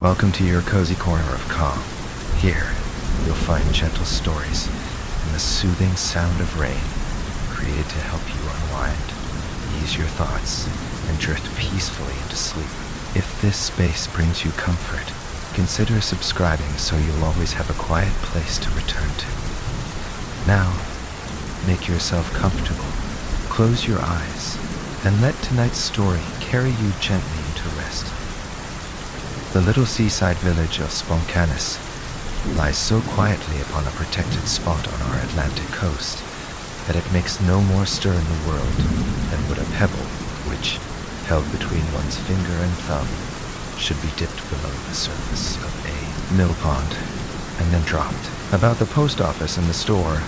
Welcome to your cozy corner of calm. Here, you'll find gentle stories and the soothing sound of rain, created to help you unwind, ease your thoughts, and drift peacefully into sleep. If this space brings you comfort, consider subscribing so you'll always have a quiet place to return to. Now, make yourself comfortable, close your eyes, and let tonight's story carry you gently into rest. The little seaside village of Sponcanus lies so quietly upon a protected spot on our Atlantic coast that it makes no more stir in the world than would a pebble which, held between one's finger and thumb, should be dipped below the surface of a mill pond and then dropped. About the post office and the store,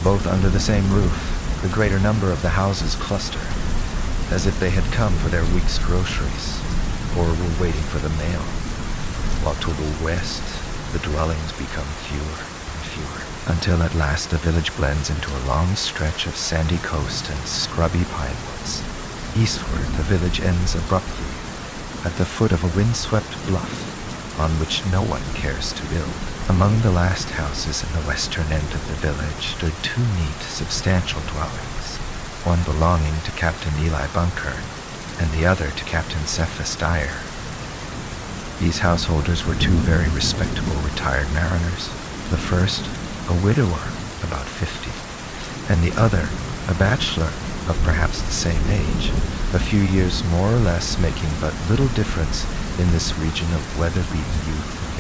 both under the same roof, the greater number of the houses cluster, as if they had come for their week's groceries or were waiting for the mail, while to the west the dwellings become fewer and fewer, until at last the village blends into a long stretch of sandy coast and scrubby pine woods. Eastward the village ends abruptly at the foot of a windswept bluff on which no one cares to build. Among the last houses in the western end of the village stood two neat, substantial dwellings, one belonging to Captain Eli Bunker and the other to Captain Cephas Dyer. These householders were two very respectable retired mariners, the first a widower about 50, and the other a bachelor of perhaps the same age, a few years more or less making but little difference in this region of weather-beaten youth,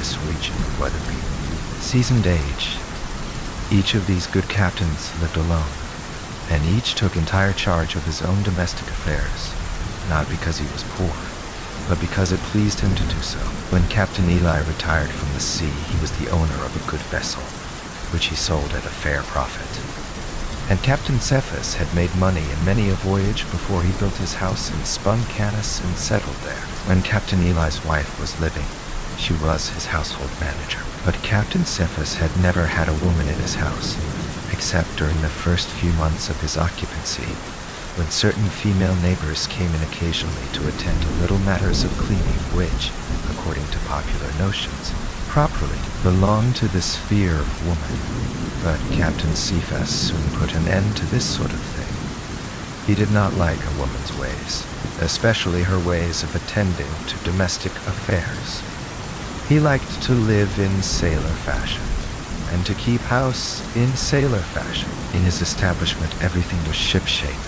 Seasoned age. Each of these good captains lived alone, and each took entire charge of his own domestic affairs, not because he was poor, but because it pleased him to do so. When Captain Eli retired from the sea, he was the owner of a good vessel, which he sold at a fair profit. And Captain Cephas had made money in many a voyage before he built his house in Sponcanus and settled there. When Captain Eli's wife was living, she was his household manager. But Captain Cephas had never had a woman in his house, except during the first few months of his occupancy, when certain female neighbors came in occasionally to attend to little matters of cleaning which, according to popular notions, properly belonged to the sphere of woman. But Captain Cephas soon put an end to this sort of thing. He did not like a woman's ways, especially her ways of attending to domestic affairs. He liked to live in sailor fashion, and to keep house in sailor fashion. In his establishment everything was shipshape,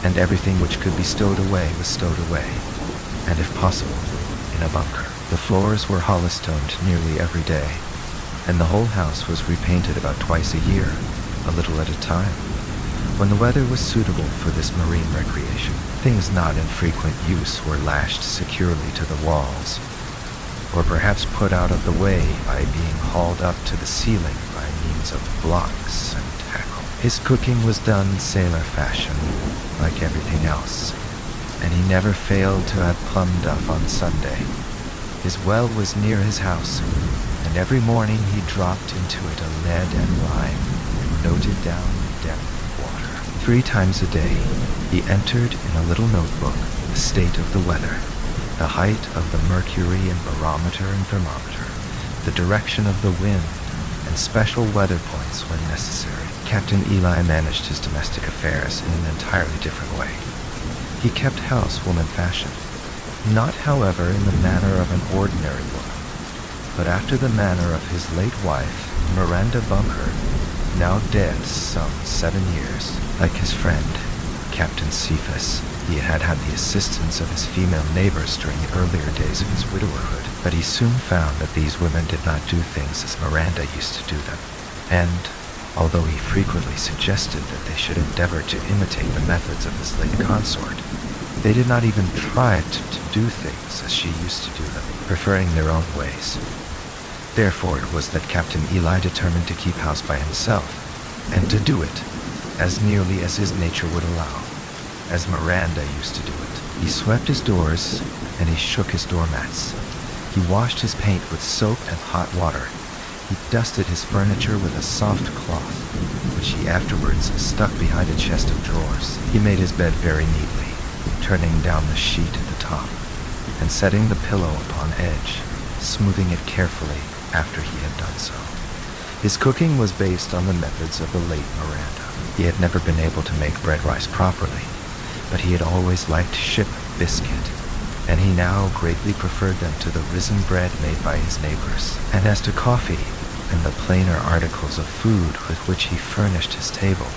and everything which could be stowed away was stowed away, and if possible, in a bunker. The floors were holystoned nearly every day, and the whole house was repainted about twice a year, a little at a time. When the weather was suitable for this marine recreation, things not in frequent use were lashed securely to the walls, or perhaps put out of the way by being hauled up to the ceiling by means of blocks and tackle. His cooking was done sailor fashion, like everything else, and he never failed to have plum duff on Sunday. His well was near his house, and every morning he dropped into it a lead and lime and noted down the depth of water. 3 times a day he entered in a little notebook the state of the weather, the height of the mercury and barometer and thermometer, the direction of the wind, and special weather points when necessary. Captain Eli managed his domestic affairs in an entirely different way. He kept house woman fashion, not however in the manner of an ordinary woman, but after the manner of his late wife, Miranda Bunker, now dead some 7 years. Like his friend, Captain Cephas, he had had the assistance of his female neighbors during the earlier days of his widowerhood, but he soon found that these women did not do things as Miranda used to do them, and, although he frequently suggested that they should endeavor to imitate the methods of his late consort, they did not even try to do things as she used to do them, preferring their own ways. Therefore it was that Captain Eli determined to keep house by himself, and to do it as nearly as his nature would allow, as Miranda used to do it. He swept his doors, and he shook his doormats. He washed his paint with soap and hot water. He dusted his furniture with a soft cloth, which he afterwards stuck behind a chest of drawers. He made his bed very neatly, turning down the sheet at the top, and setting the pillow upon edge, smoothing it carefully after he had done so. His cooking was based on the methods of the late Miranda. He had never been able to make bread rise properly, but he had always liked ship biscuit, and he now greatly preferred them to the risen bread made by his neighbors. And as to coffee and the plainer articles of food with which he furnished his table,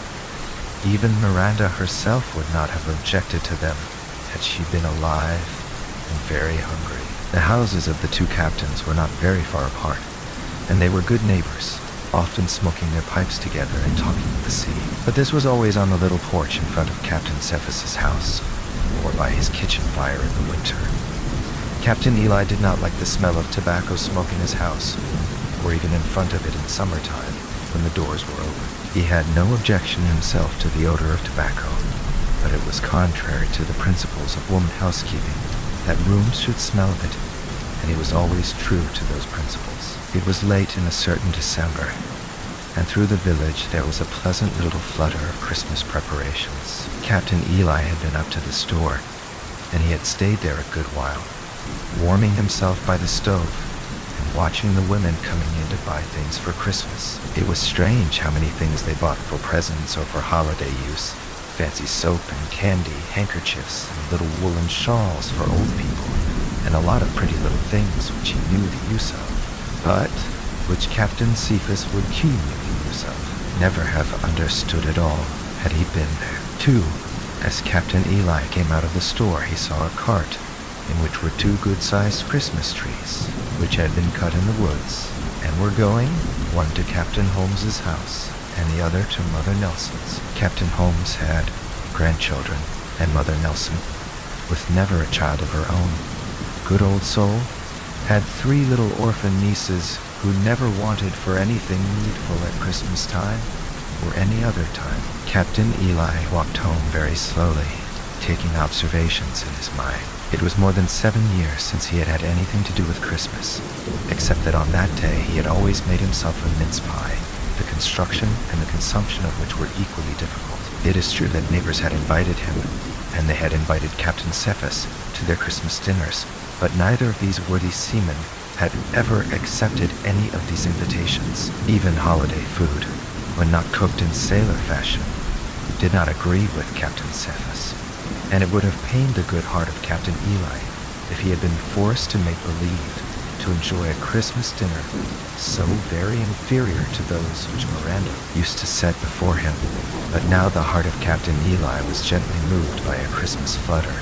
even Miranda herself would not have objected to them had she been alive and very hungry. The houses of the two captains were not very far apart, and they were good neighbors, often smoking their pipes together and talking of the sea. But this was always on the little porch in front of Captain Cephas's house, or by his kitchen fire in the winter. Captain Eli did not like the smell of tobacco smoke in his house, or even in front of it in summertime, when the doors were open. He had no objection himself to the odor of tobacco, but it was contrary to the principles of woman housekeeping that rooms should smell of it, and he was always true to those principles. It was late in a certain December, and through the village there was a pleasant little flutter of Christmas preparations. Captain Eli had been up to the store, and he had stayed there a good while, warming himself by the stove and watching the women coming in to buy things for Christmas. It was strange how many things they bought for presents or for holiday use. Fancy soap and candy, handkerchiefs, and little woolen shawls for old people, and a lot of pretty little things which he knew the use of, but which Captain Cephas would keen the use of, never have understood at all had he been there. Too, as Captain Eli came out of the store, he saw a cart in which were two good-sized Christmas trees, which had been cut in the woods, and were going, one to Captain Holmes's house, and the other to Mother Nelson's. Captain Holmes had grandchildren, and Mother Nelson, with never a child of her own, good old soul, had 3 little orphan nieces who never wanted for anything needful at Christmas time or any other time. Captain Eli walked home very slowly, taking observations in his mind. It was more than 7 years since he had had anything to do with Christmas, except that on that day he had always made himself a mince pie, the construction and the consumption of which were equally difficult. It is true that neighbors had invited him, and they had invited Captain Cephas to their Christmas dinners, but neither of these worthy seamen had ever accepted any of these invitations. Even holiday food, when not cooked in sailor fashion, did not agree with Captain Cephas, and it would have pained the good heart of Captain Eli if he had been forced to make believe to enjoy a Christmas dinner so very inferior to those which Miranda used to set before him. But now the heart of Captain Eli was gently moved by a Christmas flutter.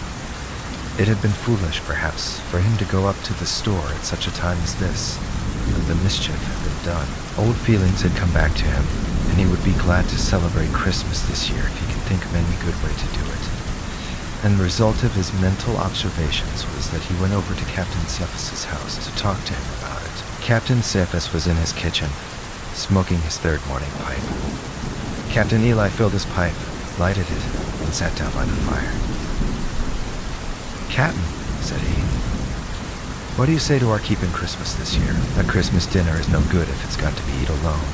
It had been foolish, perhaps, for him to go up to the store at such a time as this, but the mischief had been done. Old feelings had come back to him, and he would be glad to celebrate Christmas this year if he could think of any good way to do it. And the result of his mental observations was that he went over to Captain Cephas's house to talk to him about it. Captain Cephas was in his kitchen, smoking his 3rd morning pipe. Captain Eli filled his pipe, lighted it, and sat down by the fire. "Captain," said he, "what do you say to our keeping Christmas this year? A Christmas dinner is no good if it's got to be eat alone,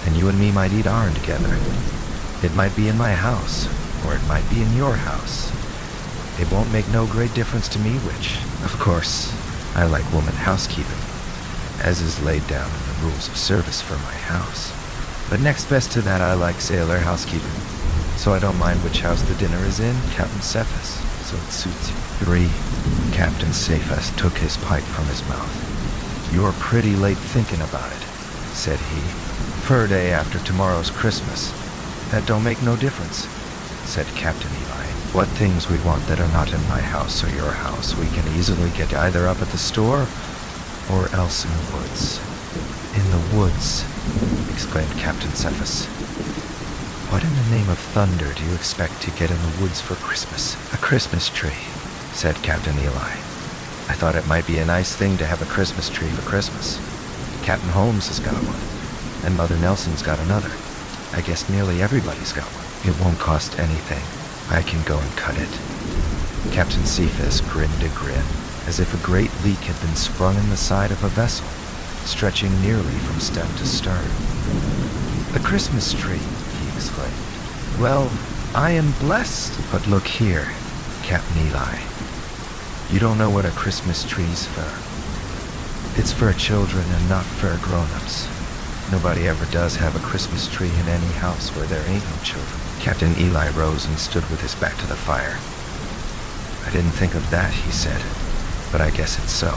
and you and me might eat our'n together. It might be in my house, or it might be in your house. It won't make no great difference to me which. Of course, I like woman housekeeping, as is laid down in the rules of service for my house. But next best to that, I like sailor housekeeping, so I don't mind which house the dinner is in, Captain Cephas, so it suits you." 3. Captain Cephas took his pipe from his mouth. "You're pretty late thinking about it," said he. "Fur day after tomorrow's Christmas. That don't make no difference," said Captain Eli. "What things we want that are not in my house or your house we can easily get either up at the store or else in the woods." "In the woods," exclaimed Captain Cephas. "What in the name of thunder do you expect to get in the woods for Christmas?" "A Christmas tree," said Captain Eli. "I thought it might be a nice thing to have a Christmas tree for Christmas. Captain Holmes has got one, and Mother Nelson's got another. I guess nearly everybody's got one. It won't cost anything. I can go and cut it." Captain Cephas grinned a grin, as if a great leak had been sprung in the side of a vessel, stretching nearly from stem to stern. "A Christmas tree," he exclaimed. "Well, I am blessed. But look here, Captain Eli. You don't know what a Christmas tree's for. It's for children and not for grown-ups. Nobody ever does have a Christmas tree in any house where there ain't no children. Captain Eli rose and stood with his back to the fire. I didn't think of that, he said, but I guess it's so.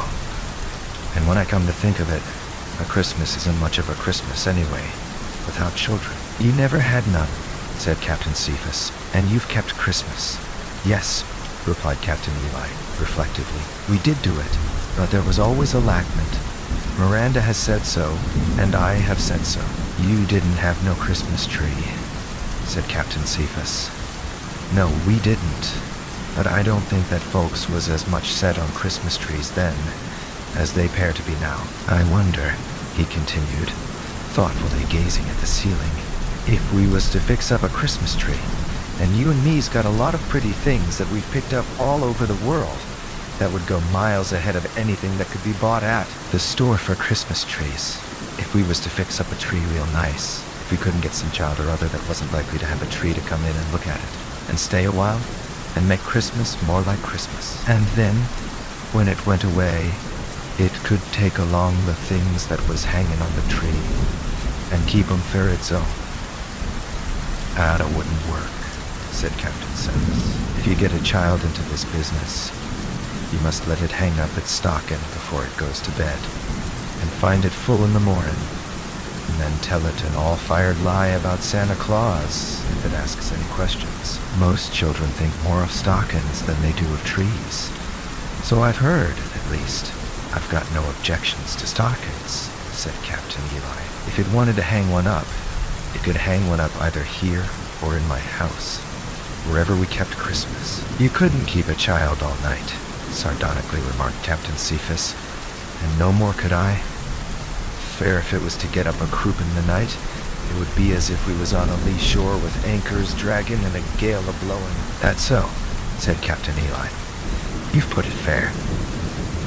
And when I come to think of it, a Christmas isn't much of a Christmas anyway, without children. You never had none, said Captain Cephas, and you've kept Christmas. Yes, replied Captain Eli, reflectively. We did do it, but there was always a lachment. Miranda has said so, and I have said so. You didn't have no Christmas tree, said Captain Cephas. No, we didn't. But I don't think that folks was as much set on Christmas trees then as they appear to be now. I wonder, he continued, thoughtfully gazing at the ceiling, if we was to fix up a Christmas tree, and you and me's got a lot of pretty things that we've picked up all over the world that would go miles ahead of anything that could be bought at the store for Christmas trees. If we was to fix up a tree real nice, if we couldn't get some child or other that wasn't likely to have a tree to come in and look at it, and stay a while, and make Christmas more like Christmas. And then, when it went away, it could take along the things that was hanging on the tree, and keep 'em for its own. That wouldn't work, said Captain Cephas. If you get a child into this business, you must let it hang up its stocking before it goes to bed, and find it full in the morning, and then tell it an all-fired lie about Santa Claus if it asks any questions. Most children think more of stockings than they do of trees. So I've heard, at least. I've got no objections to stockings, said Captain Eli. If it wanted to hang one up, it could hang one up either here or in my house, wherever we kept Christmas. You couldn't keep a child all night, sardonically remarked Captain Cephas, and no more could I. Fair if it was to get up a croup in the night, it would be as if we was on a lee shore with anchors dragging and a gale a-blowing. That's so, said Captain Eli. You've put it fair.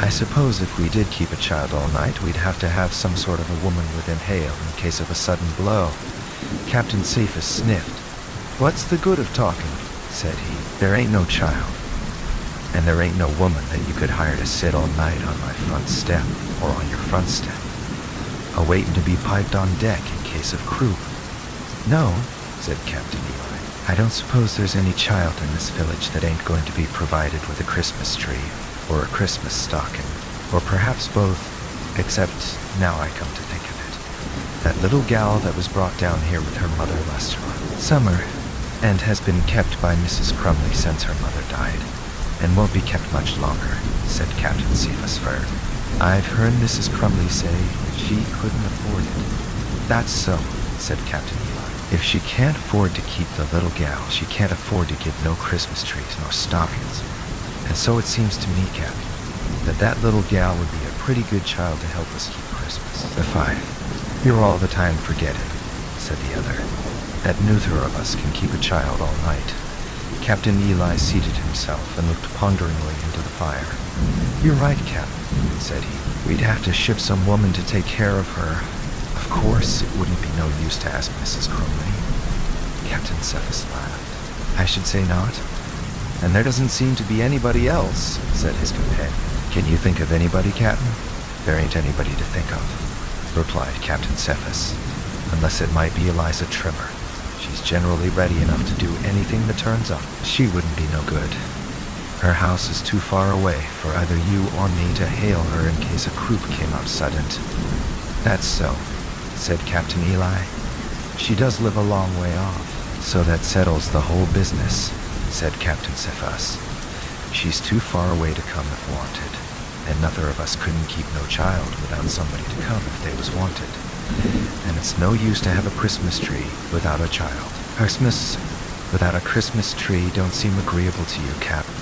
I suppose if we did keep a child all night, we'd have to have some sort of a woman within hail in case of a sudden blow. Captain Cephas sniffed. What's the good of talking, said he. There ain't no child, and there ain't no woman that you could hire to sit all night on my front step or on your front step, a-waiting to be piped on deck in case of croup. No, said Captain Eli. I don't suppose there's any child in this village that ain't going to be provided with a Christmas tree or a Christmas stocking, or perhaps both, except now I come to think of it. That little gal that was brought down here with her mother last summer, and has been kept by Mrs. Crumley since her mother died, and won't be kept much longer, said Captain Cephas Fur. I've heard Mrs. Crumley say that she couldn't afford it. That's so, said Captain Eli. If she can't afford to keep the little gal, she can't afford to give no Christmas trees nor stockings. And so it seems to me, Captain, that little gal would be a pretty good child to help us keep Christmas. You're all the time forgetting, said the other, that neither of us can keep a child all night. Captain Eli seated himself and looked ponderingly into the fire. You're right, Captain, said he. We'd have to ship some woman to take care of her. Of course, it wouldn't be no use to ask Mrs. Crumley. Captain Cephas laughed. I should say not. And there doesn't seem to be anybody else, said his companion. Can you think of anybody, Captain? There ain't anybody to think of, replied Captain Cephas, unless it might be Eliza Trimmer. She's generally ready enough to do anything that turns up. She wouldn't be no good. Her house is too far away for either you or me to hail her in case a croup came up sudden. That's so, said Captain Eli. She does live a long way off, so that settles the whole business, said Captain Cephas. She's too far away to come if wanted, and neither of us couldn't keep no child without somebody to come if they was wanted. And it's no use to have a Christmas tree without a child. Christmas without a Christmas tree don't seem agreeable to you, Captain.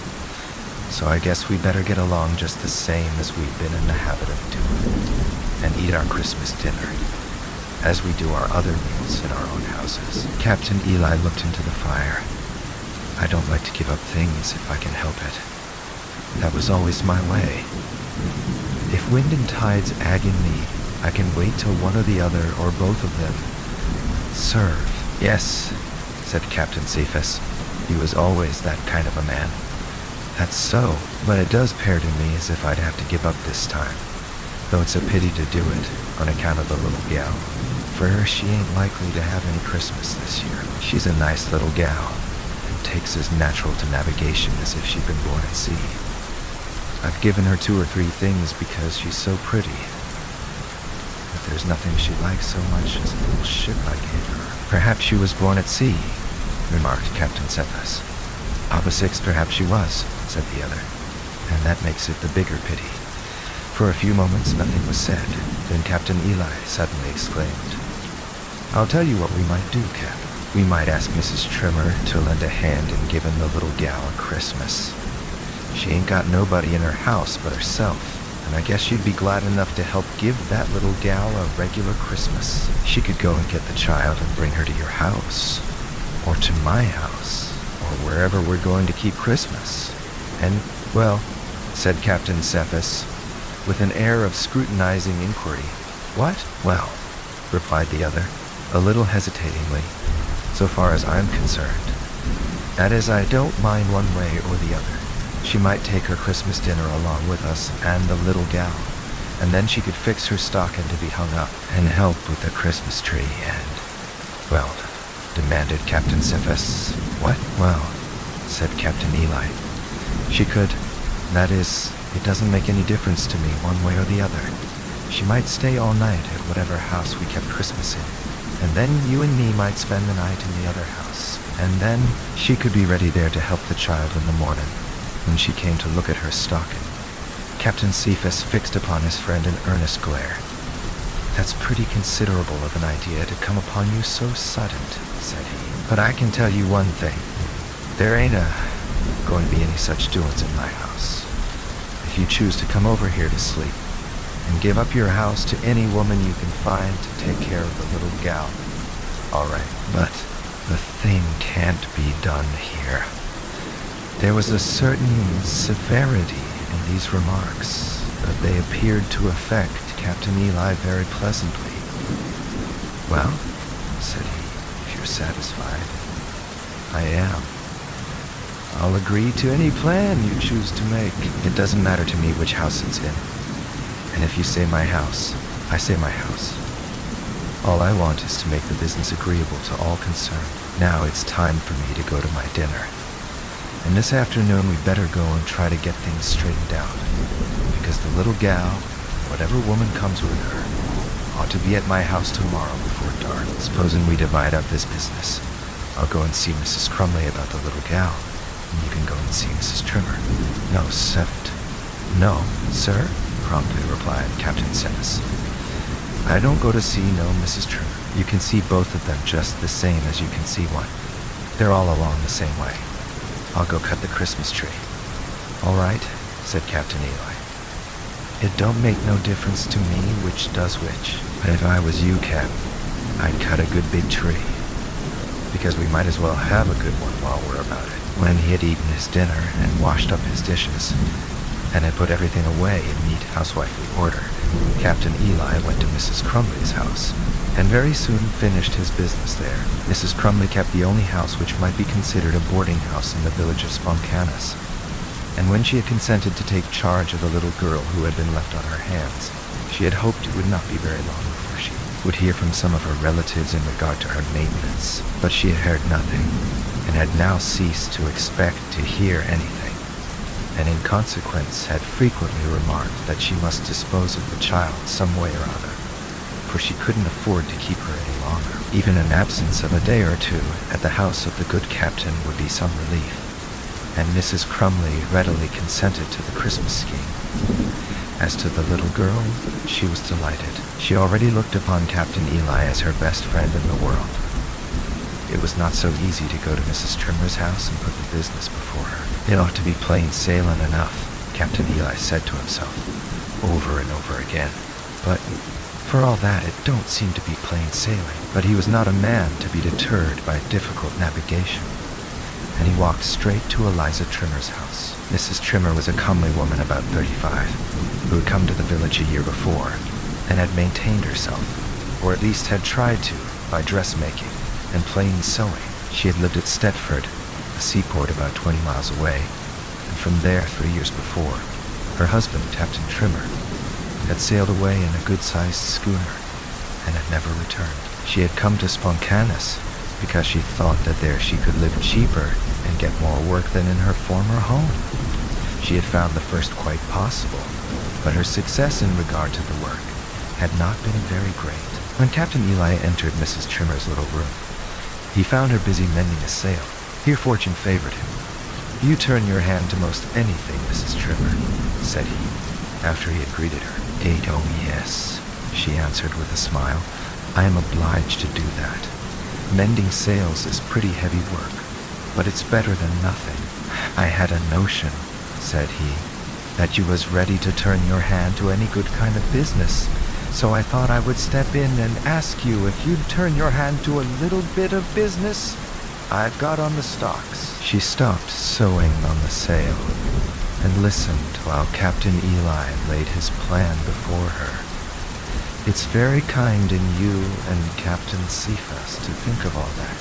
So I guess we better get along just the same as we've been in the habit of doing, and eat our Christmas dinner, as we do our other meals in our own houses. Captain Eli looked into the fire. I don't like to give up things if I can help it. That was always my way. If wind and tide's agging me, I can wait till one or the other, or both of them, serve. Yes, said Captain Cephas. He was always that kind of a man. That's so, but it does pair to me as if I'd have to give up this time. though it's a pity to do it on account of the little gal. For her, she ain't likely to have any Christmas this year. She's a nice little gal, and takes as natural to navigation as if she'd been born at sea. I've given her 2 or 3 things because she's so pretty. But there's nothing she likes so much as the little ship I gave her. Perhaps she was born at sea, remarked Captain Cephas. Papa Six, perhaps she was, said the other, and that makes it the bigger pity. For a few moments nothing was said. Then Captain Eli suddenly exclaimed, "I'll tell you what we might do, Cap. We might ask Mrs. Trimmer to lend a hand in giving the little gal a Christmas. She ain't got nobody in her house but herself, and I guess she'd be glad enough to help give that little gal a regular Christmas. She could go and get the child and bring her to your house, or to my house, or wherever we're going to keep Christmas. And, well," said Captain Cephas, with an air of scrutinizing inquiry. "What?" "Well," replied the other, a little hesitatingly, "so far as I'm concerned, that is, I don't mind one way or the other. She might take her Christmas dinner along with us and the little gal, and then she could fix her stocking to be hung up and help with the Christmas tree and—" "Well," demanded Captain Cephas. "What?" "Well," said Captain Eli, "she could, that is, it doesn't make any difference to me one way or the other. She might stay all night at whatever house we kept Christmas in, and then you and me might spend the night in the other house, and then she could be ready there to help the child in the morning when she came to look at her stocking." Captain Cephas fixed upon his friend an earnest glare. "That's pretty considerable of an idea to come upon you so sudden," said he. "But I can tell you one thing. There ain't going to be any such doings in my house. If you choose to come over here to sleep, and give up your house to any woman you can find to take care of the little gal, all right, but the thing can't be done here." There was a certain severity in these remarks, but they appeared to affect Captain Eli very pleasantly. "Well," said he, "if you're satisfied, I am. I'll agree to any plan you choose to make. It doesn't matter to me which house it's in. And if you say my house, I say my house. All I want is to make the business agreeable to all concerned. Now it's time for me to go to my dinner. And this afternoon we'd better go and try to get things straightened out, because the little gal, whatever woman comes with her, ought to be at my house tomorrow before dark. Supposing we divide up this business, I'll go and see Mrs. Crumley about the little gal, and you can go and see Mrs. Trimmer." "No, No, sir," promptly replied Captain Cephas. "I don't go to see no Mrs. Trimmer. You can see both of them just the same as you can see one. They're all along the same way. I'll go cut the Christmas tree." "All right," said Captain Eli. "It don't make no difference to me which does which. But if I was you, Cap, I'd cut a good big tree, because we might as well have a good one while we're about it." When he had eaten his dinner and washed up his dishes, and had put everything away in neat housewifely order, Captain Eli went to Mrs. Crumley's house, and very soon finished his business there. Mrs. Crumley kept the only house which might be considered a boarding house in the village of Sponcanus, and when she had consented to take charge of the little girl who had been left on her hands, she had hoped it would not be very long before she would hear from some of her relatives in regard to her maintenance. But she had heard nothing, and had now ceased to expect to hear anything, and in consequence had frequently remarked that she must dispose of the child some way or other, for she couldn't afford to keep her any longer. Even an absence of a day or two at the house of the good captain would be some relief, and Mrs. Crumley readily consented to the Christmas scheme. As to the little girl, she was delighted. She already looked upon Captain Eli as her best friend in the world. It was not so easy to go to Mrs. Trimmer's house and put the business before her. It ought to be plain sailing enough, Captain Eli said to himself, over and over again. But for all that, it don't seem to be plain sailing. But he was not a man to be deterred by difficult navigation, and he walked straight to Eliza Trimmer's house. Mrs. Trimmer was a comely woman about 35, who had come to the village a year before, and had maintained herself, or at least had tried to, by dressmaking and plain sewing. She had lived at Stedford, a seaport about 20 miles away, and from there 3 years before, her husband, Captain Trimmer, had sailed away in a good-sized schooner and had never returned. She had come to Sponcanus because she thought that there she could live cheaper and get more work than in her former home. She had found the first quite possible, but her success in regard to the work had not been very great. When Captain Eli entered Mrs. Trimmer's little room, he found her busy mending a sail. Here fortune favored him. "You turn your hand to most anything, Mrs. Trimmer," said he, after he had greeted her. "Oh yes," she answered with a smile. "I am obliged to do that. Mending sails is pretty heavy work, but it's better than nothing." "I had a notion," said he, "that you was ready to turn your hand to any good kind of business, so I thought I would step in and ask you if you'd turn your hand to a little bit of business I've got on the stocks." She stopped sewing on the sail and listened while Captain Eli laid his plan before her. "It's very kind in you and Captain Cephas to think of all that,"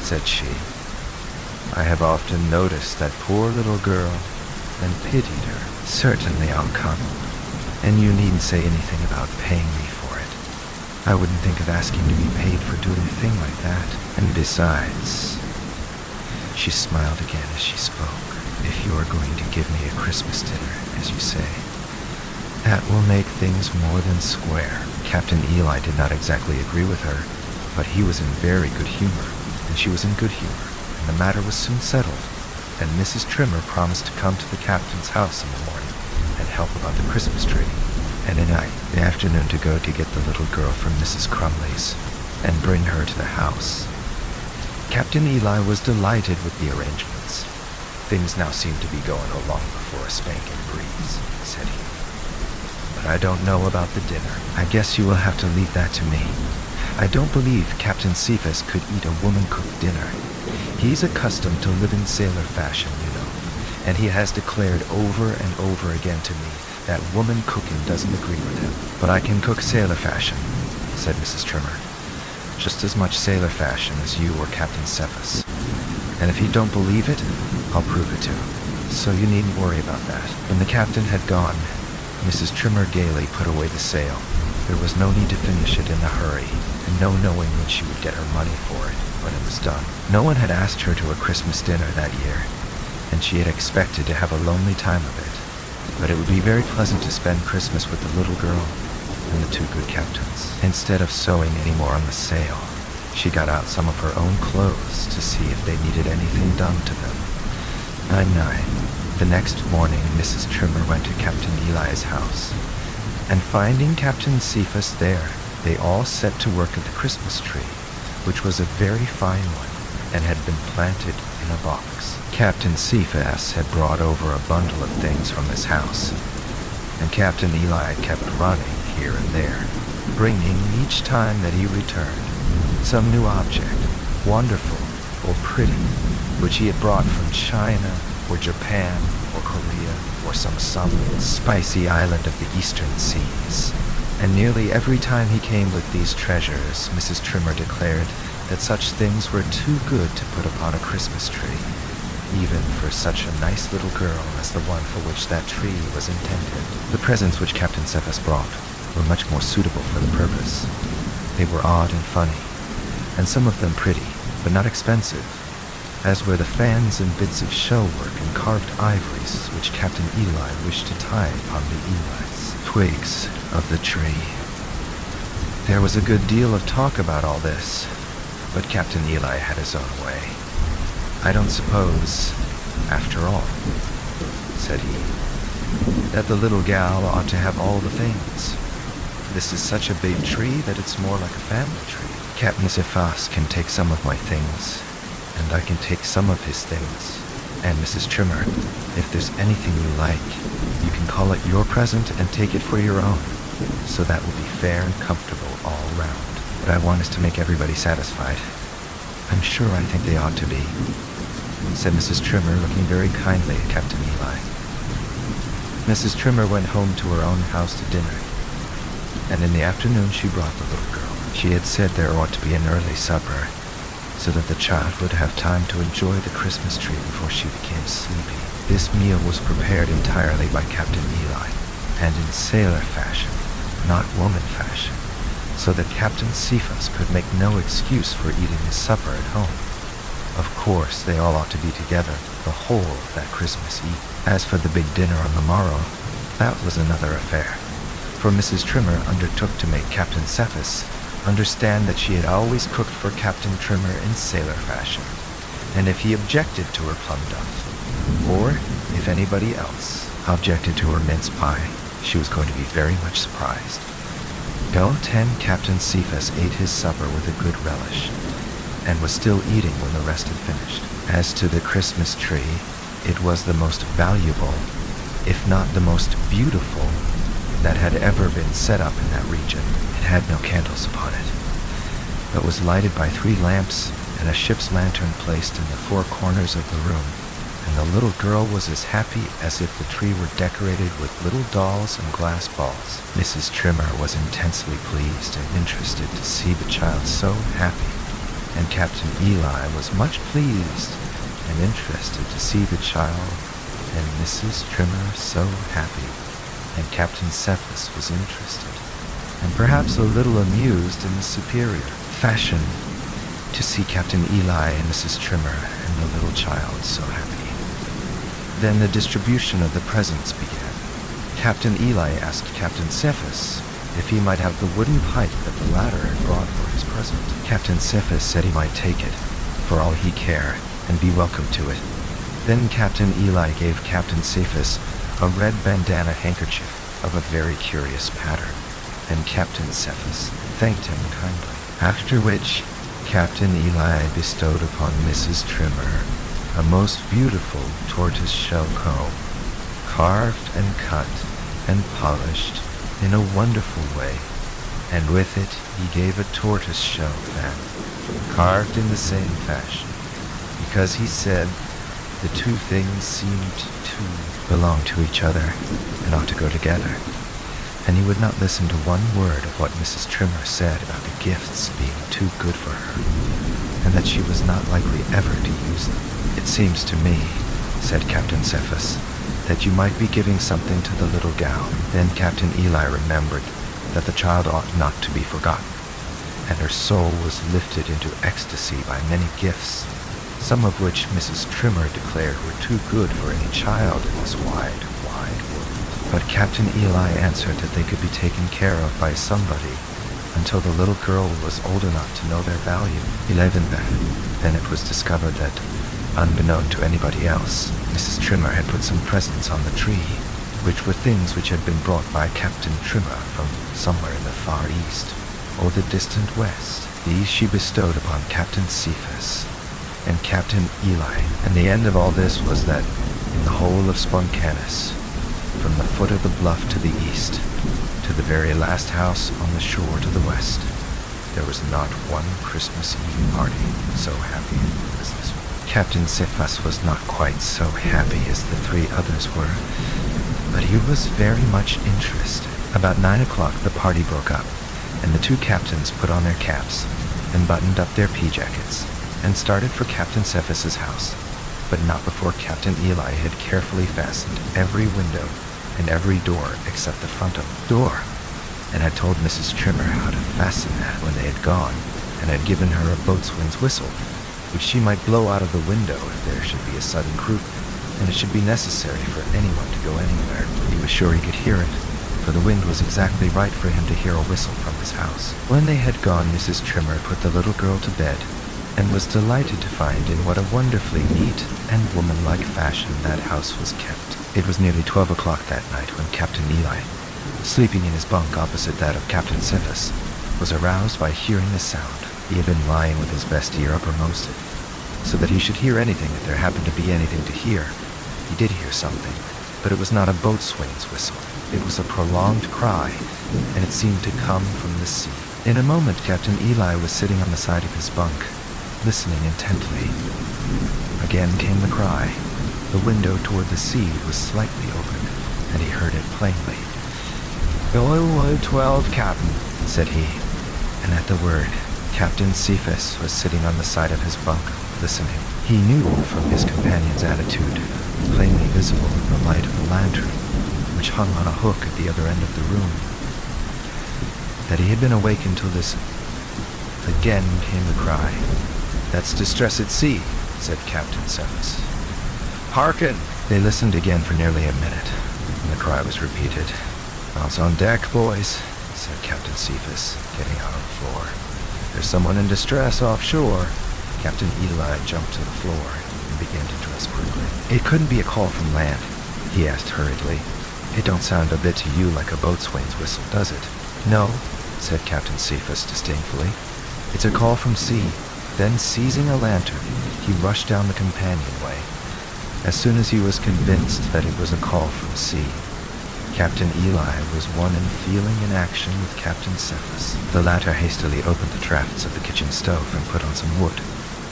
said she. "I have often noticed that poor little girl and pitied her. Certainly I'll come, and you needn't say anything about paying me for it. I wouldn't think of asking to be paid for doing a thing like that. And besides," she smiled again as she spoke, "if you are going to give me a Christmas dinner, as you say, that will make things more than square." Captain Eli did not exactly agree with her, but he was in very good humor, and she was in good humor, and the matter was soon settled, and Mrs. Trimmer promised to come to the captain's house in the morning and help about the Christmas tree, and at night, in the afternoon, to go to get the little girl from Mrs. Crumley's and bring her to the house. Captain Eli was delighted with the arrangements. "Things now seem to be going along before a spanking breeze," said he. "But I don't know about the dinner. I guess you will have to leave that to me. I don't believe Captain Cephas could eat a woman-cooked dinner. He's accustomed to live in sailor fashion, you know, and he has declared over and over again to me that woman cooking doesn't agree with him. But I can cook sailor fashion," said Mrs. Trimmer. "Just as much sailor fashion as you or Captain Cephas. And if you don't believe it, I'll prove it to him. So you needn't worry about that." When the captain had gone, Mrs. Trimmer gaily put away the sail. There was no need to finish it in a hurry, and no knowing when she would get her money for it when it was done. No one had asked her to a Christmas dinner that year, and she had expected to have a lonely time of it. But it would be very pleasant to spend Christmas with the little girl and the two good captains. Instead of sewing any more on the sail, she got out some of her own clothes to see if they needed anything done to them. 9. The next morning, Mrs. Trimmer went to Captain Eli's house, and finding Captain Cephas there, they all set to work at the Christmas tree, which was a very fine one and had been planted in a box. Captain Cephas had brought over a bundle of things from his house, and Captain Eli kept running here and there, bringing each time that he returned some new object, wonderful or pretty, which he had brought from China or Japan or Korea or some spicy island of the eastern seas. And nearly every time he came with these treasures, Mrs. Trimmer declared that such things were too good to put upon a Christmas tree, even for such a nice little girl as the one for which that tree was intended. The presents which Captain Cephas brought were much more suitable for the purpose. They were odd and funny, and some of them pretty, but not expensive, as were the fans and bits of shell work and carved ivories which Captain Eli wished to tie upon the twigs of the tree. There was a good deal of talk about all this, but Captain Eli had his own way. "I don't suppose, after all," said he, "that the little gal ought to have all the things. This is such a big tree that it's more like a family tree. Captain Cephas can take some of my things, and I can take some of his things. And Mrs. Trimmer, if there's anything you like, you can call it your present and take it for your own, so that will be fair and comfortable all round. What I want is to make everybody satisfied. I'm sure I think they ought to be," said Mrs. Trimmer, looking very kindly at Captain Eli. Mrs. Trimmer went home to her own house to dinner, and in the afternoon she brought the little girl. She had said there ought to be an early supper, so that the child would have time to enjoy the Christmas tree before she became sleepy. This meal was prepared entirely by Captain Eli, and in sailor fashion, not woman fashion, so that Captain Cephas could make no excuse for eating his supper at home. Of course, they all ought to be together the whole of that Christmas Eve. As for the big dinner on the morrow, that was another affair, for Mrs. Trimmer undertook to make Captain Cephas understand that she had always cooked for Captain Trimmer in sailor fashion, and if he objected to her plum duff, or if anybody else objected to her mince pie, she was going to be very much surprised. Bell 10 Captain Cephas ate his supper with a good relish, and was still eating when the rest had finished. As to the Christmas tree, it was the most valuable, if not the most beautiful, that had ever been set up in that region. It had no candles upon it, but was lighted by 3 lamps and a ship's lantern placed in the 4 corners of the room, and the little girl was as happy as if the tree were decorated with little dolls and glass balls. Mrs. Trimmer was intensely pleased and interested to see the child so happy, and Captain Eli was much pleased and interested to see the child and Mrs. Trimmer so happy, and Captain Cephas was interested, and perhaps a little amused in the superior fashion to see Captain Eli and Mrs. Trimmer and the little child so happy. Then the distribution of the presents began. Captain Eli asked Captain Cephas if he might have the wooden pipe that the latter had brought for his present. Captain Cephas said he might take it, for all he cared, and be welcome to it. Then Captain Eli gave Captain Cephas a red bandana handkerchief of a very curious pattern, and Captain Cephas thanked him kindly. After which, Captain Eli bestowed upon Mrs. Trimmer a most beautiful tortoise-shell comb, carved and cut and polished in a wonderful way, and with it he gave a tortoise-shell fan, carved in the same fashion, because he said the 2 things seemed to belong to each other and ought to go together, and he would not listen to one word of what Mrs. Trimmer said about the gifts being too good for her, and that she was not likely ever to use them. "It seems to me," said Captain Cephas, "that you might be giving something to the little gal." Then Captain Eli remembered that the child ought not to be forgotten, and her soul was lifted into ecstasy by many gifts, some of which Mrs. Trimmer declared were too good for any child in this wide, wide world. But Captain Eli answered that they could be taken care of by somebody until the little girl was old enough to know their value. 11. Then it was discovered that, unbeknown to anybody else, Mrs. Trimmer had put some presents on the tree, which were things which had been brought by Captain Trimmer from somewhere in the far east, or the distant west. These she bestowed upon Captain Cephas and Captain Eli, and the end of all this was that in the whole of Sponcanus, from the foot of the bluff to the east, to the very last house on the shore to the west, there was not one Christmas Eve party so happy as this one. Captain Cephas was not quite so happy as the 3 others were, but he was very much interested. About 9 o'clock the party broke up, and the 2 captains put on their caps and buttoned up their pea-jackets and started for Captain Cephas's house, but not before Captain Eli had carefully fastened every window and every door except the front of the door, and had told Mrs. Trimmer how to fasten that when they had gone, and had given her a boatswain's whistle, which she might blow out of the window if there should be a sudden croup, and it should be necessary for anyone to go anywhere. He was sure he could hear it, for the wind was exactly right for him to hear a whistle from his house. When they had gone, Mrs. Trimmer put the little girl to bed, and was delighted to find in what a wonderfully neat and womanlike fashion that house was kept. It was nearly 12 o'clock that night when Captain Eli, sleeping in his bunk opposite that of Captain Cephas, was aroused by hearing a sound. He had been lying with his best ear uppermost, so that he should hear anything if there happened to be anything to hear. He did hear something, but it was not a boatswain's whistle. It was a prolonged cry, and it seemed to come from the sea. In a moment Captain Eli was sitting on the side of his bunk, listening intently. Again came the cry. The window toward the sea was slightly open, and he heard it plainly. "Below 12, Captain," said he, and at the word, Captain Cephas was sitting on the side of his bunk, listening. He knew from his companion's attitude, plainly visible in the light of the lantern, which hung on a hook at the other end of the room. That he had been awake until this. Again came the cry. "That's distress at sea," said Captain Cephas. "Hearken!" They listened again for nearly a minute, and the cry was repeated. "Bounce on deck, boys," said Captain Cephas, getting out on the floor. "There's someone in distress offshore." Captain Eli jumped to the floor and began to dress quickly. "It couldn't be a call from land?" he asked hurriedly. "It don't sound a bit to you like a boatswain's whistle, does it?" "No," said Captain Cephas disdainfully. "It's a call from sea." Then, seizing a lantern, he rushed down the companionway. As soon as he was convinced that it was a call from sea, Captain Eli was one in feeling and action with Captain Cephas. The latter hastily opened the drafts of the kitchen stove and put on some wood,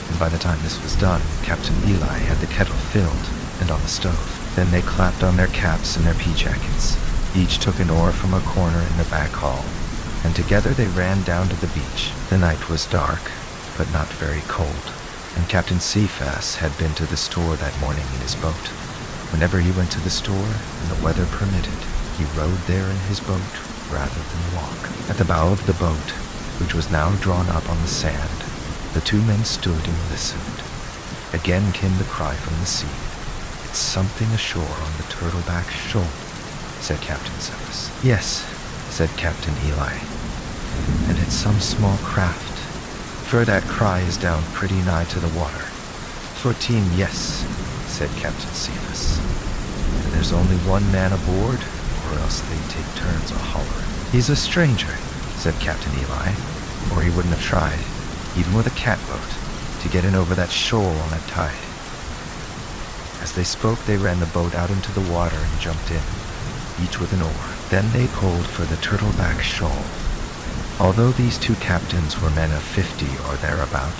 and by the time this was done, Captain Eli had the kettle filled and on the stove. Then they clapped on their caps and their pea jackets. Each took an oar from a corner in the back hall, and together they ran down to the beach. The night was dark, but not very cold, and Captain Cephas had been to the store that morning in his boat. Whenever he went to the store and the weather permitted, he rowed there in his boat rather than walk. At the bow of the boat, which was now drawn up on the sand, the two men stood and listened. Again came the cry from the sea. "It's something ashore on the Turtleback Shoal," said Captain Cephas. "Yes," said Captain Eli, "and it's some small craft, for that cry is down pretty nigh to the water." "14, yes," said Captain Cephas. "And there's only one man aboard, or else they take turns a-hollering." "He's a stranger," said Captain Eli, "or he wouldn't have tried, even with a catboat, to get in over that shoal on that tide." As they spoke, they ran the boat out into the water and jumped in, each with an oar. Then they pulled for the Turtleback Shoal. Although these two captains were men of 50 or thereabout,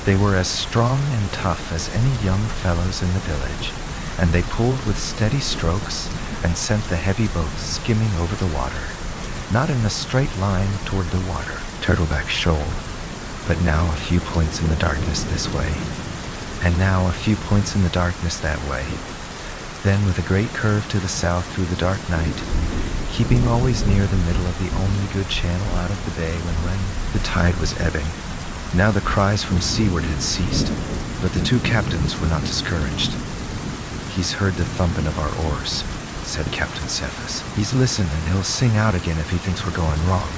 they were as strong and tough as any young fellows in the village, and they pulled with steady strokes and sent the heavy boat skimming over the water, not in a straight line toward the water, Turtleback Shoal, but now a few points in the darkness this way, and now a few points in the darkness that way, then with a great curve to the south through the dark night, keeping always near the middle of the only good channel out of the bay when the tide was ebbing. Now the cries from seaward had ceased, but the two captains were not discouraged. "He's heard the thumping of our oars," said Captain Cephas. "He's listened, and he'll sing out again if he thinks we're going wrong,"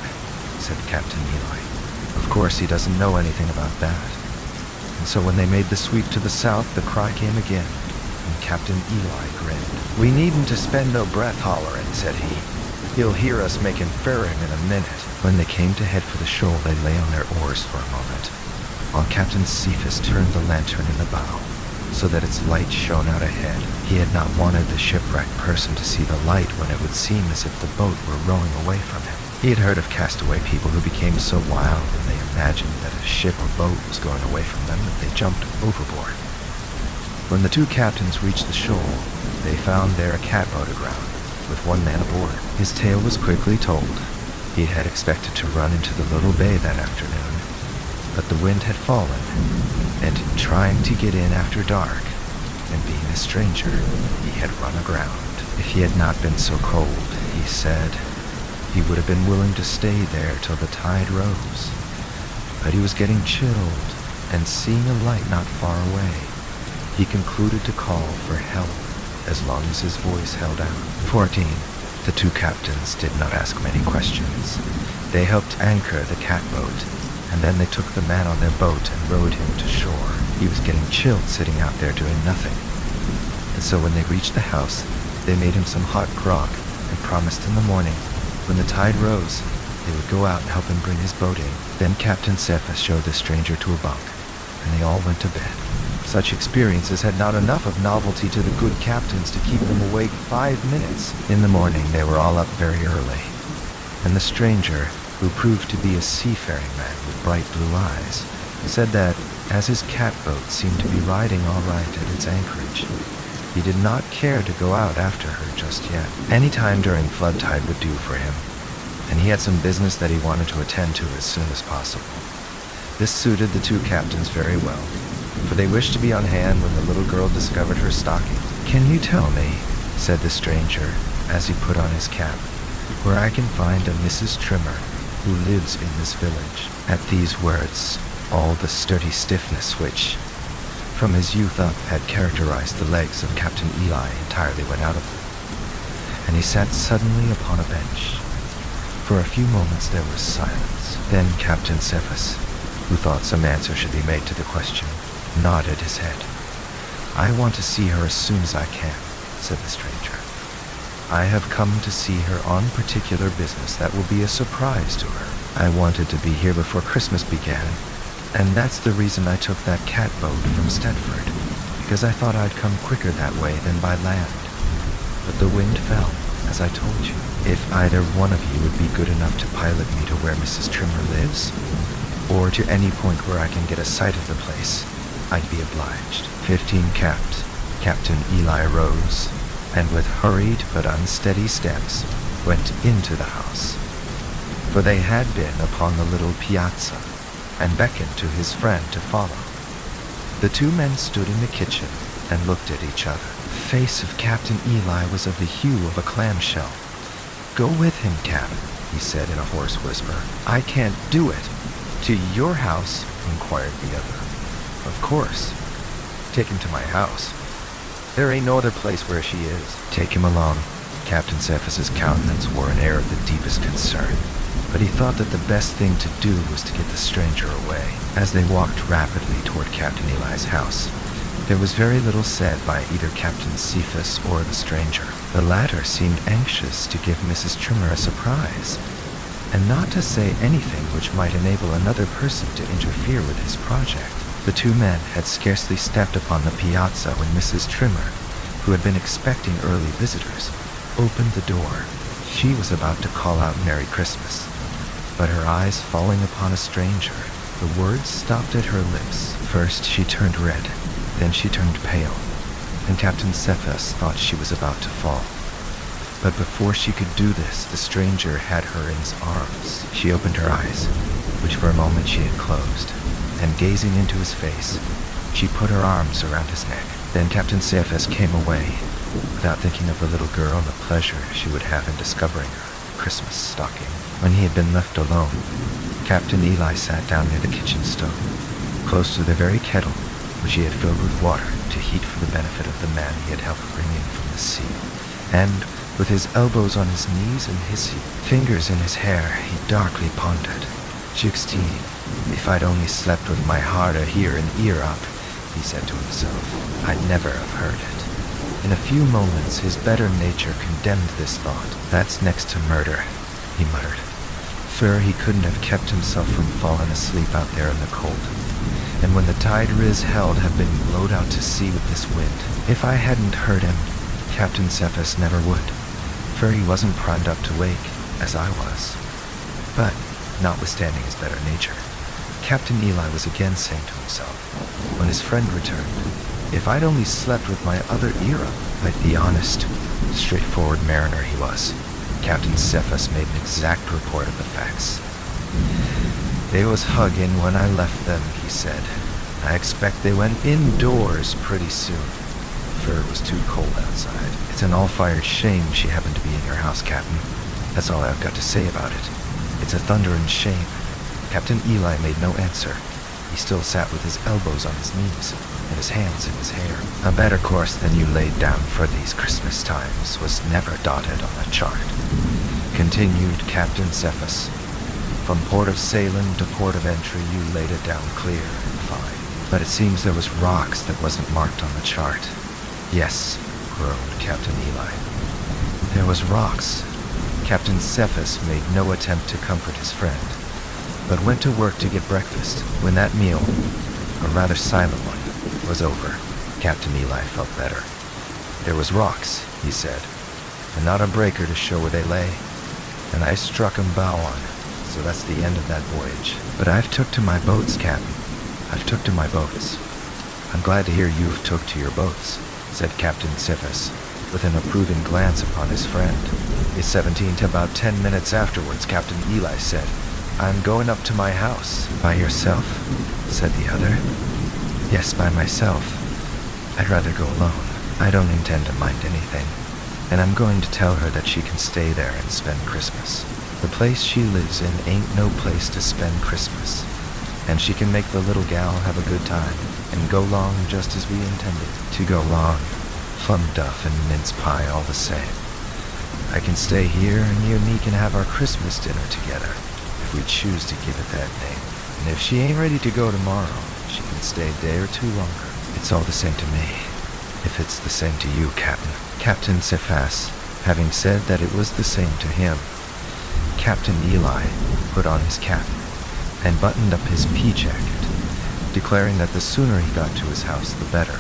said Captain Eli. "Of course he doesn't know anything about that." And so when they made the sweep to the south, the cry came again, and Captain Eli grinned. "We needn't to spend no breath hollering," said he. "He'll hear us making faring in a minute." When they came to head for the shoal, they lay on their oars for a moment, while Captain Cephas turned the lantern in the bow, so that its light shone out ahead. He had not wanted the shipwrecked person to see the light when it would seem as if the boat were rowing away from him. He had heard of castaway people who became so wild when they imagined that a ship or boat was going away from them that they jumped overboard. When the two captains reached the shoal, they found there a catboat aground, with one man aboard. His tale was quickly told. He had expected to run into the little bay that afternoon, but the wind had fallen, and in trying to get in after dark, and being a stranger, he had run aground. If he had not been so cold, he said, he would have been willing to stay there till the tide rose. But he was getting chilled, and seeing a light not far away, he concluded to call for help as long as his voice held out. 14. The two captains did not ask many questions. They helped anchor the catboat, and then they took the man on their boat and rowed him to shore. He was getting chilled sitting out there doing nothing. And so when they reached the house, they made him some hot grog and promised in the morning, when the tide rose, they would go out and help him bring his boat in. Then Captain Cephas showed the stranger to a bunk, and they all went to bed. Such experiences had not enough of novelty to the good captains to keep them awake 5 minutes. In the morning they were all up very early, and the stranger, who proved to be a seafaring man with bright blue eyes, said that, as his catboat seemed to be riding all right at its anchorage, he did not care to go out after her just yet. Any time during flood tide would do for him, and he had some business that he wanted to attend to as soon as possible. This suited the two captains very well, for they wished to be on hand when the little girl discovered her stocking. "Can you tell me," said the stranger as he put on his cap, "where I can find a Mrs. Trimmer who lives in this village." At these words, all the sturdy stiffness which, from his youth up, had characterized the legs of Captain Eli entirely went out of him, and he sat suddenly upon a bench. For a few moments there was silence. Then Captain Cephas, who thought some answer should be made to the question, nodded his head. "I want to see her as soon as I can," said the stranger. "I have come to see her on particular business that will be a surprise to her. I wanted to be here before Christmas began, and that's the reason I took that catboat from Stedford, because I thought I'd come quicker that way than by land. But the wind fell, as I told you. If either one of you would be good enough to pilot me to where Mrs. Trimmer lives, or to any point where I can get a sight of the place, I'd be obliged." 15 capped. Captain Eli rose, and with hurried but unsteady steps went into the house. For they had been upon the little piazza, and beckoned to his friend to follow. The two men stood in the kitchen and looked at each other. The face of Captain Eli was of the hue of a clamshell. "Go with him, Cap," he said in a hoarse whisper. "I can't do it." "To your house?" inquired the other. "Of course. Take him to my house. There ain't no other place where she is." "Take him along." Captain Cephas's countenance wore an air of the deepest concern, but he thought that the best thing to do was to get the stranger away. As they walked rapidly toward Captain Eli's house, there was very little said by either Captain Cephas or the stranger. The latter seemed anxious to give Mrs. Trimmer a surprise, and not to say anything which might enable another person to interfere with his project. The two men had scarcely stepped upon the piazza when Mrs. Trimmer, who had been expecting early visitors, opened the door. She was about to call out Merry Christmas, but her eyes falling upon a stranger, the words stopped at her lips. First she turned red, then she turned pale, and Captain Cephas thought she was about to fall. But before she could do this, the stranger had her in his arms. She opened her eyes, which for a moment she had closed, and gazing into his face, she put her arms around his neck. Then Captain Cephas came away, without thinking of the little girl and the pleasure she would have in discovering her Christmas stocking. When he had been left alone, Captain Eli sat down near the kitchen stove, close to the very kettle which he had filled with water to heat for the benefit of the man he had helped bring in from the sea. And, with his elbows on his knees and his fingers in his hair, he darkly pondered. 16, if I'd only slept with my heart a here and ear up, he said to himself, I'd never have heard it. In a few moments his better nature condemned this thought. That's next to murder, he muttered. For he couldn't have kept himself from falling asleep out there in the cold, and when the tide riz held have been blowed out to sea with this wind. If I hadn't heard him, Captain Cephas never would, for he wasn't primed up to wake, as I was. But, notwithstanding his better nature, Captain Eli was again saying to himself, when his friend returned, if I'd only slept with my other ear up. But the honest, straightforward mariner he was, Captain Cephas made an exact report of the facts. They was hugging when I left them, he said. I expect they went indoors pretty soon, for it was too cold outside. It's an all-fired shame she happened to be in your house, Captain. That's all I've got to say about it. It's a thundering shame. Captain Eli made no answer. He still sat with his elbows on his knees and his hands in his hair. A better course than you laid down for these Christmas times was never dotted on a chart, continued Captain Cephas. From port of Salem to port of entry, you laid it down clear and fine. But it seems there was rocks that wasn't marked on the chart. Yes, groaned Captain Eli. There was rocks. Captain Cephas made no attempt to comfort his friend, but went to work to get breakfast. When that meal, a rather silent one, was over, Captain Eli felt better. There was rocks, he said, and not a breaker to show where they lay, and I struck 'em bow on. So that's the end of that voyage. But I've took to my boats, Captain. I've took to my boats. I'm glad to hear you've took to your boats, said Captain Cephas, with an approving glance upon his friend. It's 17 to about 10 minutes afterwards, Captain Eli said. I'm going up to my house. By yourself? Said the other. Yes, by myself. I'd rather go alone. I don't intend to mind anything. and I'm going to tell her that she can stay there and spend Christmas. The place she lives in ain't no place to spend Christmas, and she can make the little gal have a good time and go long just as we intended to go long. Plum duff and mince pie all the same. I can stay here and you and me can have our Christmas dinner together, if we choose to give it that name. And if she ain't ready to go tomorrow, she can stay a day or two longer. It's all the same to me, if it's the same to you, Captain. Captain Cephas, having said that it was the same to him, Captain Eli put on his cap and buttoned up his pea jacket, declaring that the sooner he got to his house, the better,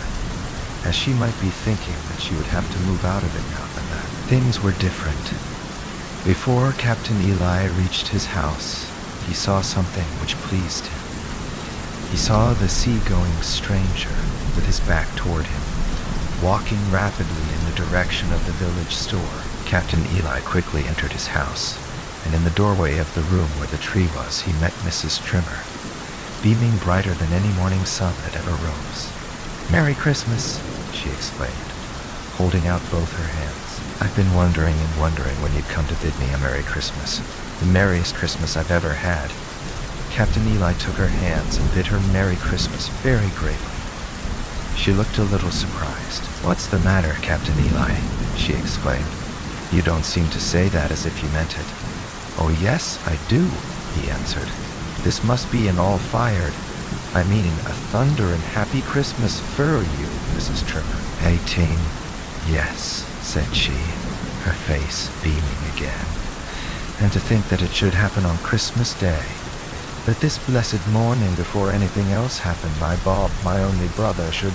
as she might be thinking that she would have to move out of it now and that. Things were different. Before Captain Eli reached his house, he saw something which pleased him. He saw the sea-going stranger with his back toward him, walking rapidly in the direction of the village store. Captain Eli quickly entered his house, and in the doorway of the room where the tree was, he met Mrs. Trimmer, beaming brighter than any morning sun that ever rose. "Merry Christmas," she exclaimed, holding out both her hands. "I've been wondering and wondering when you'd come to bid me a Merry Christmas. The merriest Christmas I've ever had." Captain Eli took her hands and bid her Merry Christmas very gravely. She looked a little surprised. "What's the matter, Captain Eli?" she exclaimed. "You don't seem to say that as if you meant it." "Oh yes, I do," he answered. "This must be an all-fired, I mean a thunder and happy Christmas for you, Mrs. Trimmer." 18. "Yes," said she, her face beaming again. "And to think that it should happen on Christmas Day. That this blessed morning before anything else happened, my Bob, my only brother, should—"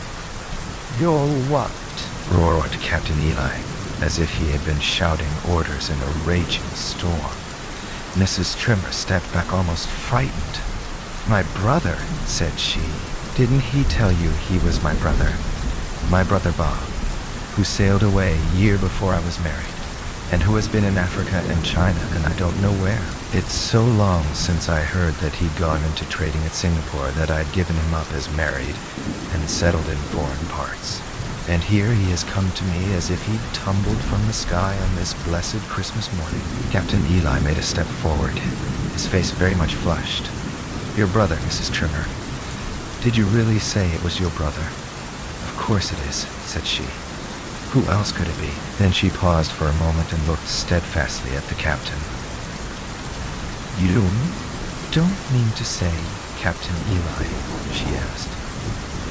"You're what?" roared Captain Eli, as if he had been shouting orders in a raging storm. Mrs. Trimmer stepped back almost frightened. "My brother," said she. "Didn't he tell you he was my brother? My brother Bob, who sailed away a year before I was married, and who has been in Africa and China and I don't know where. It's so long since I heard that he'd gone into trading at Singapore that I'd given him up as married and settled in foreign parts. And here he has come to me as if he'd tumbled from the sky on this blessed Christmas morning." Captain Eli made a step forward, his face very much flushed. "Your brother, Mrs. Trimmer. Did you really say it was your brother?" "Of course it is," said she. "Who else could it be?" Then she paused for a moment and looked steadfastly at the captain. "You don't mean to say, Captain Eli," she asked,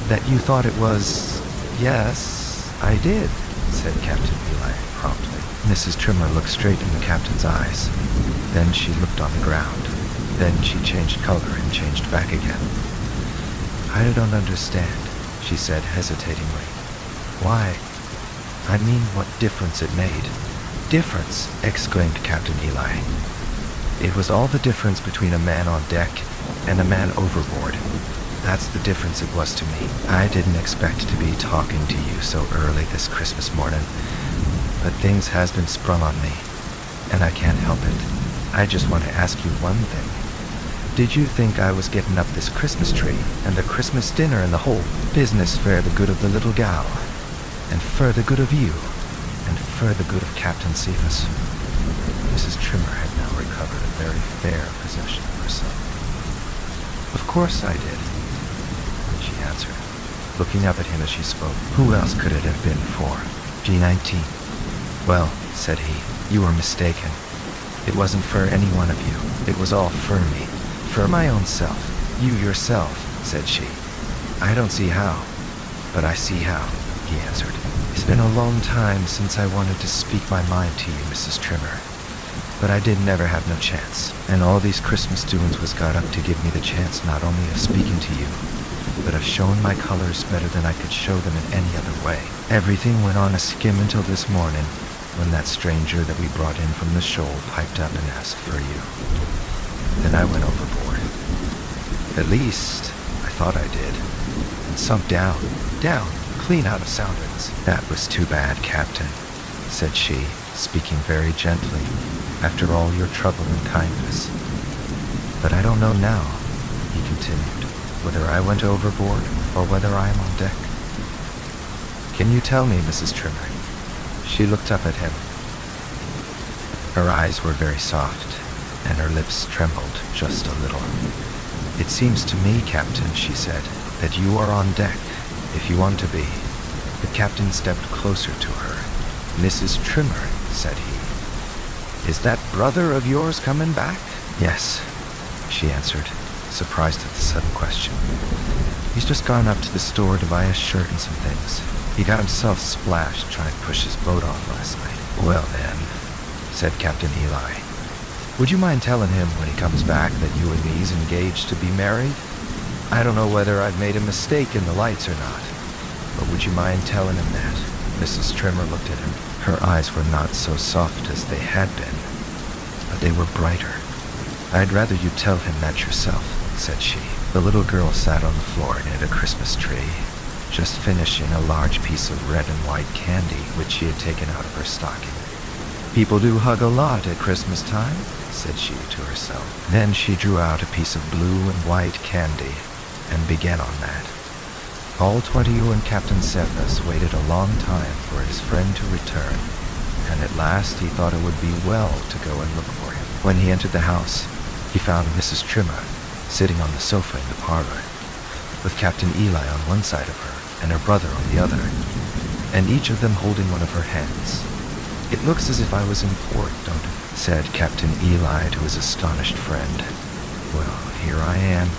"that you thought it was—" "Yes, I did," said Captain Eli promptly. Mrs. Trimmer looked straight in the captain's eyes. Then she looked on the ground. Then she changed color and changed back again. "I don't understand," she said hesitatingly. "Why? I mean, what difference it made." "Difference!" exclaimed Captain Eli. "It was all the difference between a man on deck and a man overboard. That's the difference it was to me. I didn't expect to be talking to you so early this Christmas morning, but things has been sprung on me, and I can't help it. I just want to ask you one thing. Did you think I was getting up this Christmas tree and the Christmas dinner and the whole business for the good of the little gal, and for the good of you, and for the good of Captain Cephas?" Mrs. Trimmer had now recovered a very fair possession of herself. "Of course I did," she answered, looking up at him as she spoke. "Who else could it have been for?" G19. "Well," said he, "you were mistaken. It wasn't for any one of you. It was all for me. For my own self." "You yourself," said she. "I don't see how, but I see how," he answered. "It's been a long time since I wanted to speak my mind to you, Mrs. Trimmer, but I did never have no chance. And all these Christmas doings was got up to give me the chance not only of speaking to you, but of showing my colors better than I could show them in any other way. Everything went on a skim until this morning, when that stranger that we brought in from the shoal piped up and asked for you. Then I went overboard. At least, I thought I did, and sunk down, clean out of soundings." "That was too bad, Captain," said she, speaking very gently, "after all your trouble and kindness. But I don't know now," he continued, "whether I went overboard or whether I am on deck. Can you tell me, Mrs. Trimmer?" She looked up at him. Her eyes were very soft, and her lips trembled just a little. "It seems to me, Captain," she said, "that you are on deck, if you want to be." The captain stepped closer to her. "Mrs. Trimmer," said he, "is that brother of yours coming back?" "Yes," she answered, surprised at the sudden question. "He's just gone up to the store to buy a shirt and some things. He got himself splashed trying to push his boat off last night." "Well then," said Captain Eli, "would you mind telling him when he comes back that you and me's engaged to be married? I don't know whether I've made a mistake in the lights or not, but would you mind telling him that?" Mrs. Trimmer looked at him. Her eyes were not so soft as they had been, but they were brighter. "I'd rather you tell him that yourself," said she. The little girl sat on the floor near the Christmas tree, just finishing a large piece of red and white candy which she had taken out of her stocking. "People do hug a lot at Christmas time," said she to herself. Then she drew out a piece of blue and white candy and began on that. All 21 Captain Cephas waited a long time for his friend to return, and at last he thought it would be well to go and look for him. When he entered the house, he found Mrs. Trimmer sitting on the sofa in the parlor, with Captain Eli on one side of her and her brother on the other, and each of them holding one of her hands. "It looks as if I was in port, don't it?" said Captain Eli to his astonished friend. "Well, here I am,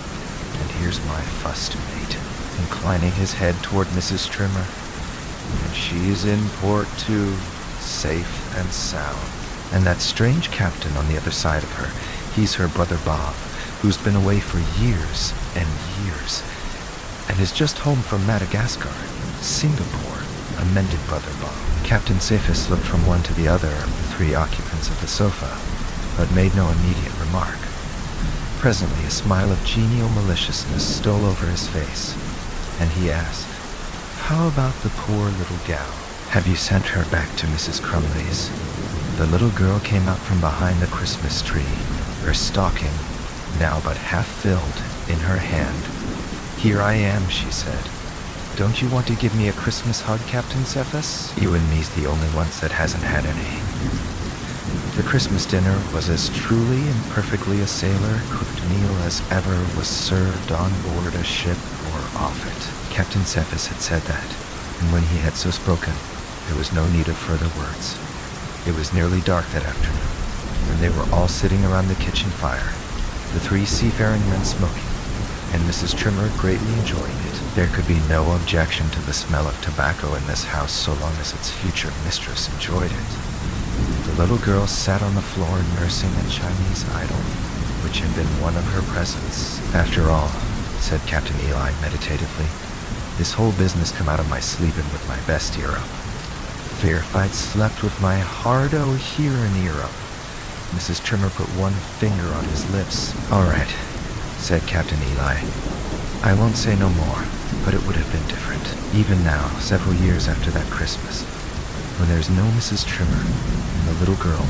and here's my fuss mate," inclining his head toward Mrs. Trimmer. "And she's in port too, safe and sound. And that strange captain on the other side of her, he's her brother Bob, who's been away for years and years, and is just home from Madagascar, Singapore," amended brother Bob. Captain Cephas looked from one to the other of the 3 occupants of the sofa, but made no immediate remark. Presently a smile of genial maliciousness stole over his face, and he asked, "How about the poor little gal? Have you sent her back to Mrs. Crumley's?" The little girl came out from behind the Christmas tree, her stocking, now but half filled, in her hand. "Here I am," she said. "Don't you want to give me a Christmas hug, Captain Cephas? You and me's the only ones that hasn't had any." The Christmas dinner was as truly and perfectly a sailor-cooked meal as ever was served on board a ship or off it. Captain Cephas had said that, and when he had so spoken, there was no need of further words. It was nearly dark that afternoon, and they were all sitting around the kitchen fire, the 3 seafaring men smoking, and Mrs. Trimmer greatly enjoying it. There could be no objection to the smell of tobacco in this house so long as its future mistress enjoyed it. The little girl sat on the floor nursing a Chinese idol, which had been one of her presents. "After all," said Captain Eli meditatively, "this whole business come out of my sleeping with my best ear up. Fear if I'd slept with my hard-o hearing ear up." Mrs. Trimmer put one finger on his lips. "All right," said Captain Eli. "I won't say no more, but it would have been different. Even now, several years after that Christmas, when there's no Mrs. Trimmer, and the little girl,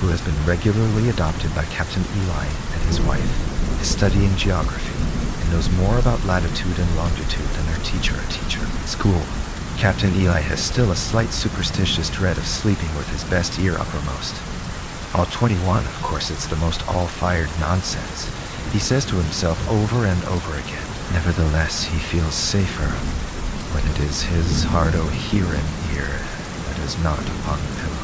who has been regularly adopted by Captain Eli and his wife, is studying geography and knows more about latitude and longitude than their teacher at school. Captain Eli has still a slight superstitious dread of sleeping with his best ear uppermost. All 21, of course, it's the most all-fired nonsense. He says to himself over and over again. Nevertheless, he feels safer when it is his hard-o hearing ear that is not upon the pillow."